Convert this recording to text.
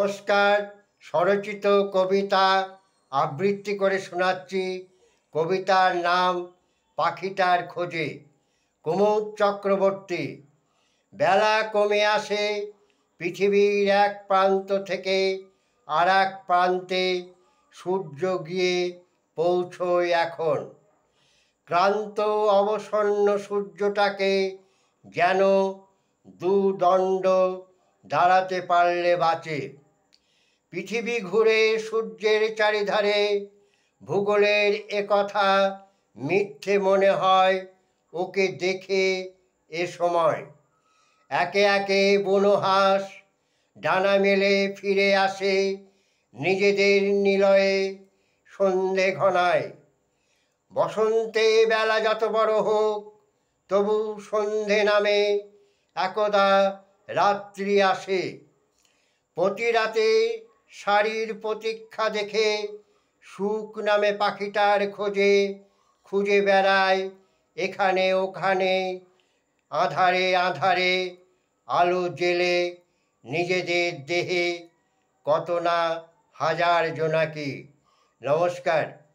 নমস্কার। স্বরচিত কবিতা আবৃত্তি করে শোনাচ্ছি। কবিতার নাম পাখিটার খোঁজে। কুমুদ চক্রবর্তী। বেলা কমে আসে, পৃথিবীর এক প্রান্ত থেকে আর এক প্রান্তে সূর্য গিয়ে পৌঁছয় এখন। ক্লান্ত অবসন্ন সূর্যটাকে যেন দুদণ্ড দাঁড়াতে পারলে বাঁচে। পৃথিবী ঘুরে সূর্যের চারিধারে, ভূগোলের একথা মিথ্যে মনে হয় ওকে দেখে এ সময়। একে একে বুনো হাঁস ডানা মেলে ফিরে আসে নিজেদের নিলয়ে সন্ধে ঘনায়। বসন্তে বেলা যত বড় হোক, তবু সন্ধে নামে, একদা রাত্রি আসে। প্রতি রাতে সারির প্রতীক্ষা দেখে সুখ নামে পাখিটার খোঁজে খুঁজে বেড়ায় এখানে ওখানে, আঁধারে আঁধারে আলো জেলে নিজেদের দেহে কত না হাজার জোনাকি। নমস্কার।